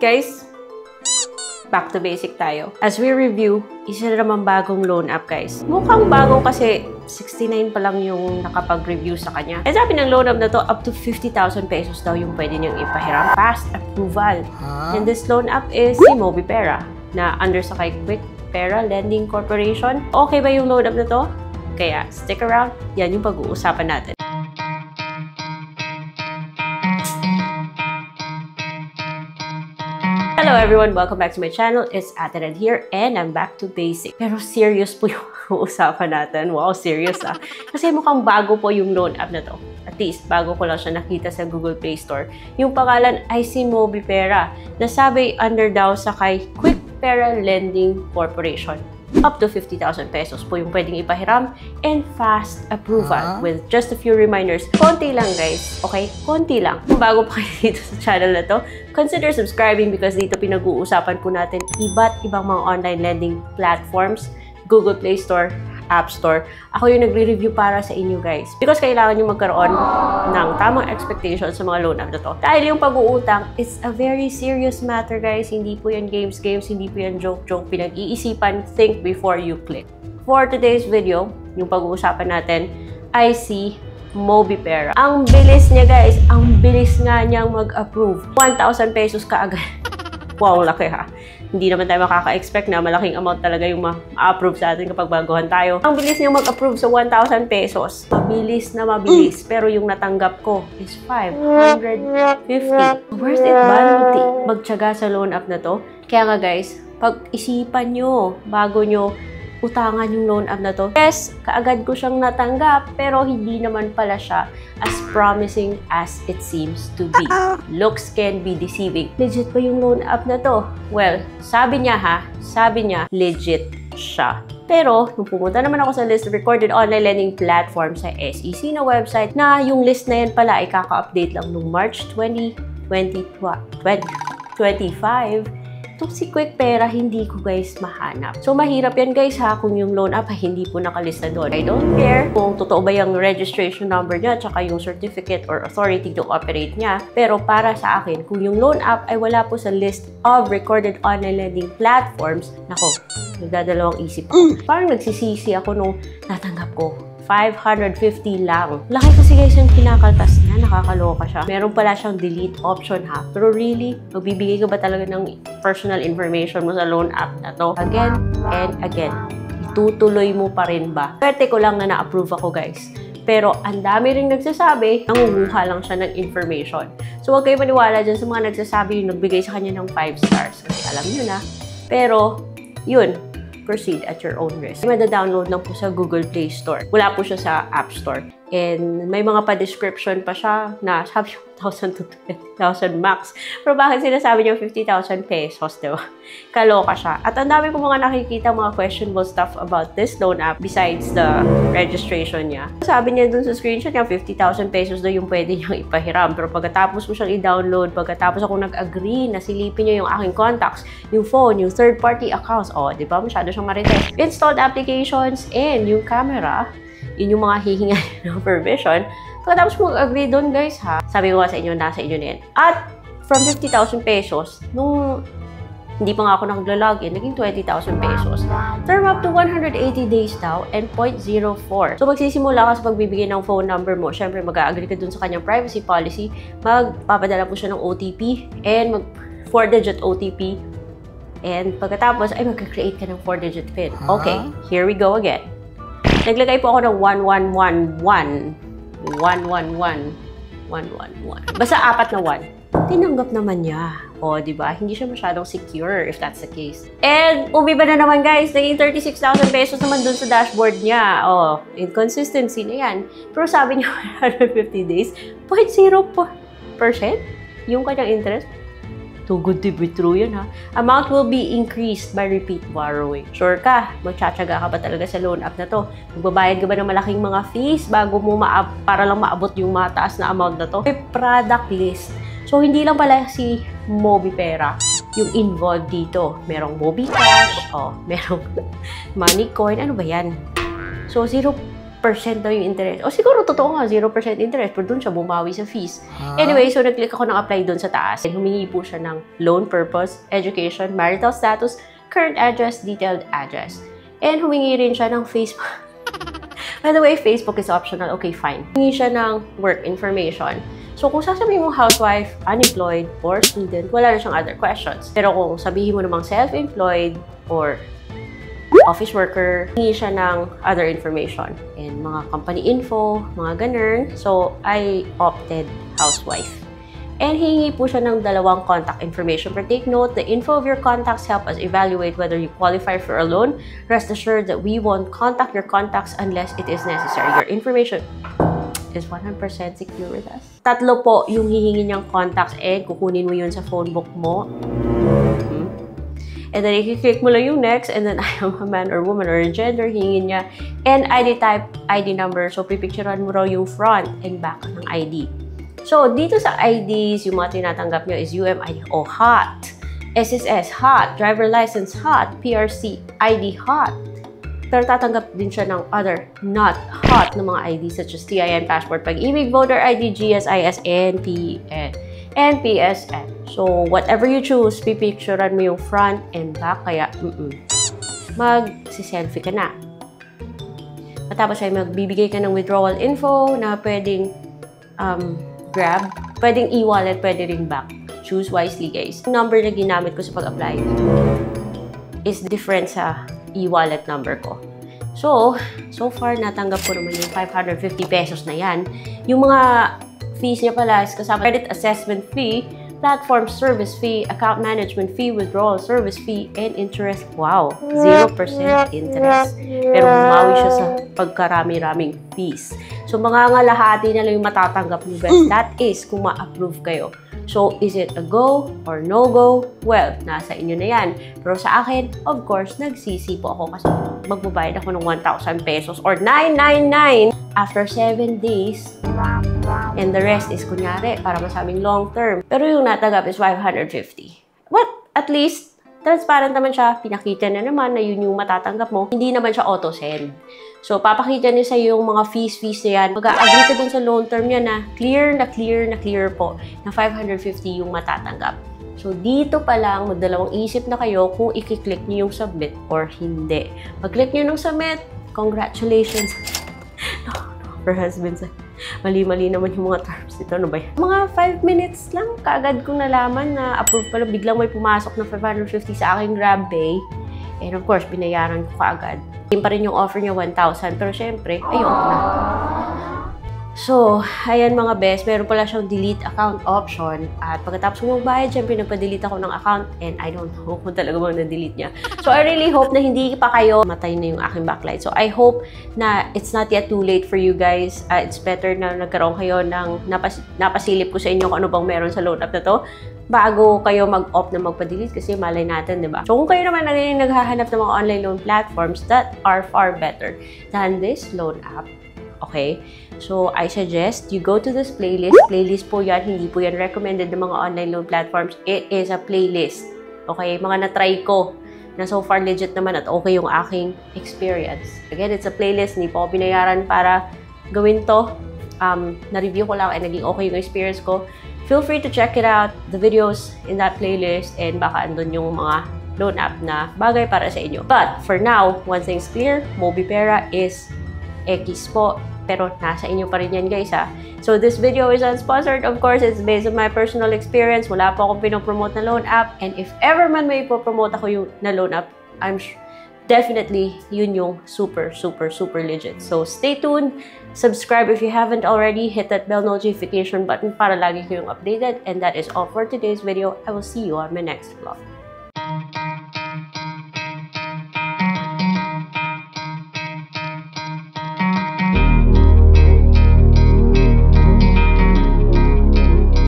Guys, back to basic tayo. As we review, isa na naman bagong loan app, guys. Mukhang bago kasi 69 pa lang yung nakapag-review sa kanya. And sabi ng loan app na to, up to 50,000 pesos daw yung pwede niyang ipahiram. Fast approval. And this loan app is si Mobipera na under sa kay Quick Pera Lending Corporation. Okay ba yung loan app na to? Kaya stick around. Yan yung pag-uusapan natin. Hello everyone! Welcome back to my channel. It's Ate Red here and I'm back to basic. Pero serious po yung usapan natin. Wow, serious ah. Kasi mukhang bago po yung loan app na to. At least, bago ko lang siya nakita sa Google Play Store. Yung pangalan ay si Mobipera. Nasabi under daw sa kay Quick Pera Lending Corporation. Up to 50,000 pesos po yung pwedeng ipahiram and fast approval with just a few reminders. Konti lang guys, okay? Konti lang. Kung bago pa kayo dito sa channel na to, consider subscribing because dito pinag-uusapan po natin iba't ibang mga online lending platforms, Google Play Store, App Store. Ako yung nagre-review para sa inyo guys. Because kailangan nyo magkaroon ng tamang expectations sa mga loan app na to. Dahil yung pag-uutang, it's a very serious matter guys. Hindi po yan games, hindi po yan joke. Pinag-iisipan, think before you click. For today's video, yung pag-uusapan natin ay si Mobipera. Ang bilis niya guys. Ang bilis nga niyang mag-approve. 1,000 pesos kaagad. Wow, laki ha. Hindi naman tayo makaka-expect na malaking amount talaga yung ma-approve sa atin kapag baguhan tayo. Ang bilis niyang mag-approve sa 1,000 pesos. Mabilis na mabilis. Pero yung natanggap ko is 550. Worth it ba magtiyaga sa loan app na to? Kaya nga guys, pag-isipan nyo bago nyo utangan yung loan app na to. Yes, kaagad ko siyang natanggap pero hindi naman pala siya as promising as it seems to be. Looks can be deceiving. Legit ba yung loan app na to? Well, sabi niya legit siya. Pero, nung pumunta naman ako sa list of recorded online lending platform sa SEC na website na yung list na yan pala ay kaka-update lang noong March 2025, itong si Quick Pera, hindi ko guys mahanap. So, mahirap yan guys ha, kung yung loan app ay hindi po nakalista doon. I don't care kung totoo ba yung registration number niya tsaka yung certificate or authority to operate niya. Pero para sa akin, kung yung loan app ay wala po sa list of recorded online lending platforms, nako, nagdadalawang isip ako. Parang nagsisisi ako nung natanggap ko. 550 lang. Laki kasi guys yung kinakaltas niya. Nakakaloka siya. Meron pala siyang delete option ha. Pero really, magbibigay ka ba talaga ng personal information mo sa loan app na to? Again and again. Itutuloy mo pa rin ba? Swerte ko lang na na-approve ako guys. Pero ang dami rin nagsasabi, nangunguha lang siya ng information. So huwag kayo maniwala dyan sa mga nagsasabi yung nagbigay sa kanya ng 5 stars. Kasi alam nyo na. Pero, yun. Proceed at your own risk. Mada-download lang po sa Google Play Store. Wala po siya sa App Store. And may mga pa-description pa siya na sabi 1,000 to 20,000 max. Pero bakit sinasabi niyo 50,000 pesos, diba? Kaloka siya. At ang dami ko mga nakikita mga questionable stuff about this loan app besides the registration niya. Sabi niya dun sa screenshot niya, 50,000 pesos daw yung pwede niyang ipahiram. Pero pagkatapos ko siyang i-download, pagkatapos ako nag-agree na silipin niya yung aking contacts, yung phone, yung third-party accounts, di ba? Masyado siyang marites. Installed applications and yung camera, yun yung mga hihinga ng permission. Pagkatapos mo mag-agree doon guys ha, sabi ko nga sa inyo, nasa inyo na yan. At from 50,000 pesos, nung hindi pa nga ako nag-login, naging 20,000 pesos. Term up to 180 days daw and 0.04. So magsisimula ka sa pagbibigay ng phone number mo. Siyempre mag-agree ka dun sa kanyang privacy policy. Magpapadala po siya ng OTP and 4-digit OTP. And pagkatapos ay mag-create ka ng 4-digit PIN. Okay, here we go again. Naglagay po ako ng 1111. 111. 111. Basta 4 na 1. Tinanggap naman niya. Di ba? Hindi siya masyadong secure if that's the case. And umiba na naman guys. Naging 36,000 pesos naman dun sa dashboard niya. Inconsistency na yan. Pero sabi niya 150 days, 0.0% yung kanyang interest. Too good to be true yan ha. Amount will be increased by repeat borrowing. Sure ka? Magtsatsaga ka ba talaga sa loan app na to? Magbabayad ka ba ng malaking mga fees bago mo para lang maabot yung mataas na amount na to? May product list. So, hindi lang pala si Mobipera yung involved dito. Merong Mobicash, merong Moneycoin. Ano ba yan? So, 0% percent daw yung interest. O siguro totoo nga, 0% interest, pero dun siya bumawi sa fees. Anyway, so nag-click ako ng apply dun sa taas. And humingi po siya ng loan purpose, education, marital status, current address, detailed address. And humingi rin siya ng Facebook. By the way, Facebook is optional. Okay, fine. Humingi siya ng work information. So, kung sasabihin mo housewife, unemployed, or student, wala na siyang other questions. Pero kung sabihin mo namang self-employed or office worker, hingi siya ng other information and mga company info, mga ganun. So, I opted housewife. And hingi po siya ng 2 contact information. But take note, the info of your contacts help us evaluate whether you qualify for a loan. Rest assured that we won't contact your contacts unless it is necessary. Your information is 100% secure with us. 3 po yung hihingi niyang contacts and kukunin mo yun sa phone book mo. And then, i-click mo lang yung next, and then, I am a man or woman or a gender, hingin niya. And ID type, ID number. So, pipicturean mo raw yung front and back ng ID. So, dito sa IDs, yung mga tinatanggap nyo is UMID o HOT, SSS HOT, driver license HOT, PRC ID HOT. Pero tatanggap din siya ng other not HOT na mga IDs such as TIN, passport, pag-ibig, voter ID, GSIS, and PSN. So, whatever you choose, pipicturean mo yung front and back, kaya mag-selfie ka na. Matapos ay magbibigay ka ng withdrawal info na pwedeng grab, pwedeng e-wallet, pwede ring bank. Choose wisely, guys. Yung number na ginamit ko sa pag-apply is different sa e-wallet number ko. So far, natanggap ko naman yung 550 pesos na yan. Yung mga fees niya pala is kasama credit assessment fee, platform service fee, account management fee, withdrawal service fee, and interest. Wow! 0% interest. Pero bumawi siya sa pagkarami-raming fees. So, mga ngalahati na lang yung matatanggap niyo, guys. That is kung ma-approve kayo. So, is it a go or no-go? Well, nasa inyo na yan. Pero sa akin, of course, nagsisi po ako kasi magbabayad ako ng 1,000 pesos or 999 after 7 days. And the rest is, kunyari, para masabing long term. Pero yung natanggap is 550. But, at least, transparent naman siya. Pinakita na naman na yun yung matatanggap mo. Hindi naman siya auto-send. So, papakita niya sa yung mga fees na yan. Mag-agree ka dun sa loan term niya na clear po na 550 yung matatanggap. So, dito pa lang, magdalawang isip na kayo kung i-click niyo yung submit or hindi. Pag-click niyo ng submit, congratulations. No, for husbands. Mali-mali naman yung mga terms nito. Ano ba yan? Mga 5 minutes lang, kaagad kong nalaman na approve pala. Biglang may pumasok na 550 sa aking GrabPay. And of course, binayaran ko kaagad. Yun pa rin yung offer niya, 1,000. Pero syempre, ayoko na. So, ayan mga best, meron pala siyang delete account option. At pagkatapos ko magbayad, syempre nagpa-delete ako ng account and I don't know kung talaga bang na-delete niya. So, I really hope na hindi pa kayo matay na yung aking backlight. So, I hope na it's not yet too late for you guys. It's better na nagkaroon kayo ng napasilip ko sa inyo kung ano bang meron sa loan app na to bago kayo mag-opt na magpa-delete kasi malay natin, di ba? So, kung kayo naman naghahanap ng mga online loan platforms that are far better than this loan app, okay? So, I suggest you go to this playlist. Playlist po yan. Hindi po yan recommended ng mga online loan platforms. It is a playlist. Okay? Mga na-try ko na so far legit naman at okay yung aking experience. Again, it's a playlist. Hindi po ako binayaran para gawin to. Na-review ko lang and naging okay yung experience ko. Feel free to check it out. The videos in that playlist and baka andun yung mga loan app na bagay para sa inyo. But, for now, one thing's clear. Mobipera is X po. Pero nasa inyo pa rin yan, guys, ha. So, this video is unsponsored. Of course, it's based on my personal experience. Wala po akong pinopromote na loan app. And if ever man may ipopromote ako yung na loan app, I'm definitely yun yung super legit. So, stay tuned. Subscribe if you haven't already. Hit that bell notification button para lagi kayong updated. And that is all for today's video. I will see you on my next vlog.